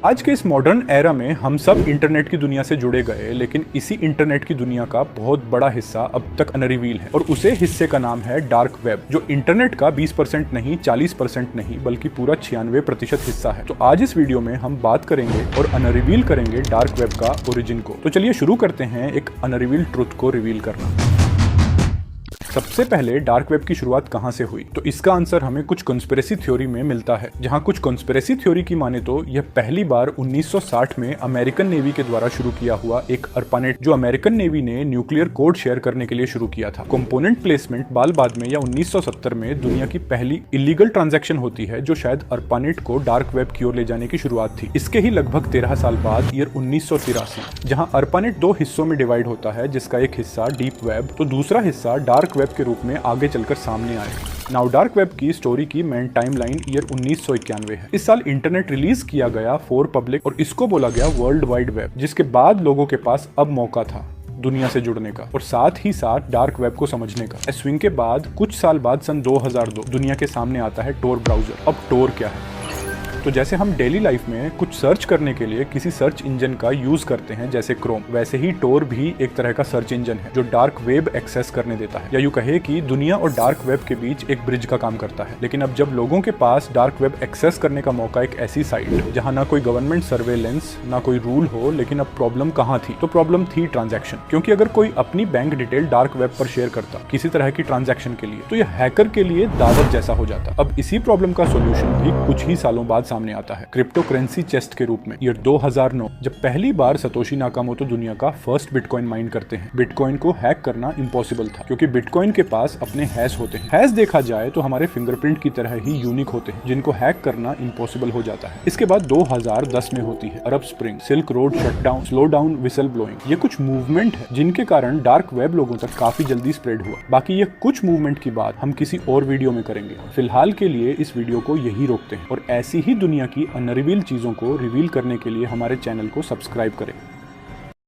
आज के इस मॉडर्न एरा में हम सब इंटरनेट की दुनिया से जुड़े गए, लेकिन इसी इंटरनेट की दुनिया का बहुत बड़ा हिस्सा अब तक अनरिवील है और उसे हिस्से का नाम है डार्क वेब, जो इंटरनेट का 20% नहीं, 40% नहीं, बल्कि पूरा 96% हिस्सा है। तो आज इस वीडियो में हम बात करेंगे और अनरिवील करेंगे डार्क वेब का ओरिजिन को। तो चलिए शुरू करते हैं एक अनरिवील ट्रुथ को रिवील करना। सबसे पहले डार्क वेब की शुरुआत कहां से हुई? तो इसका आंसर हमें कुछ कॉन्स्पिरेसी थ्योरी में मिलता है, जहां कुछ कॉन्स्पिरेसी थ्योरी की माने तो यह पहली बार 1960 में अमेरिकन नेवी के द्वारा शुरू किया हुआ एक अर्पानेट, जो अमेरिकन नेवी ने न्यूक्लियर कोड शेयर करने के लिए शुरू किया था। कंपोनेंट प्लेसमेंट बाल बाद में या 1970 में दुनिया की पहली इलीगल ट्रांजैक्शन होती है, जो शायद अर्पानेट को डार्क वेब की ओर ले जाने की शुरुआत थी। इसके ही लगभग 13 साल बाद ईयर 1983, जहां अर्पानेट दो हिस्सों में डिवाइड होता है, जिसका एक हिस्सा डीप वेब तो दूसरा हिस्सा डार्क वेब के रूप में आगे चलकर सामने आए। नाउ डार्क वेब की स्टोरी की मेन टाइमलाइन ईयर 1991 है। इस साल इंटरनेट रिलीज किया गया फॉर पब्लिक और इसको बोला गया वर्ल्ड वाइड वेब, जिसके बाद लोगों के पास अब मौका था दुनिया से जुड़ने का और साथ ही साथ डार्क वेब को समझने का। स्विंग के बाद कुछ साल बाद सन 2002 दुनिया के सामने आता है टोर ब्राउजर। अब टोर क्या है? तो जैसे हम डेली लाइफ में कुछ सर्च करने के लिए किसी सर्च इंजन का यूज करते हैं जैसे क्रोम, वैसे ही टोर भी एक तरह का सर्च इंजन है जो डार्क वेब एक्सेस करने देता है, या यूं कहे कि दुनिया और डार्क वेब के बीच एक ब्रिज का काम करता है। लेकिन अब जब लोगों के पास डार्क वेब एक्सेस करने का मौका एक ऐसी साइट जहां ना कोई गवर्नमेंट सर्वेलेंस ना कोई रूल हो, लेकिन अब प्रॉब्लम कहां थी? तो प्रॉब्लम थी ट्रांजैक्शन। क्योंकि अगर कोई अपनी बैंक डिटेल डार्क वेब पर शेयर करता किसी तरह की ट्रांजैक्शन के लिए, तो यह हैकर के लिए दावत जैसा हो जाता। अब इसी प्रॉब्लम का सोल्यूशन भी कुछ ही सालों बाद सामने आता है क्रिप्टो करेंसी चेस्ट के रूप में। ईयर 2009 जब पहली बार सतोशी नाकामोटो दुनिया का फर्स्ट बिटकॉइन माइन करते हैं। बिटकॉइन को हैक करना इम्पॉसिबल था, क्योंकि बिटकॉइन के पास अपने हैश होते हैं। हैश देखा जाए तो हमारे फिंगरप्रिंट की तरह ही यूनिक होते हैं, जिनको हैक करना इम्पॉसिबल हो जाता है। इसके बाद 2010 में होती है Arab Spring, Silk Road shutdown, slow down, whistle blowing. ये कुछ मूवमेंट है जिनके कारण डार्क वेब लोगों तक काफी जल्दी स्प्रेड हुआ। बाकी ये कुछ मूवमेंट की बात हम किसी और वीडियो में करेंगे। फिलहाल के लिए इस वीडियो को यही रोकते हैं और ऐसी ही दुनिया की अनरिवील चीजों को रिवील करने के लिए हमारे चैनल को सब्सक्राइब करें।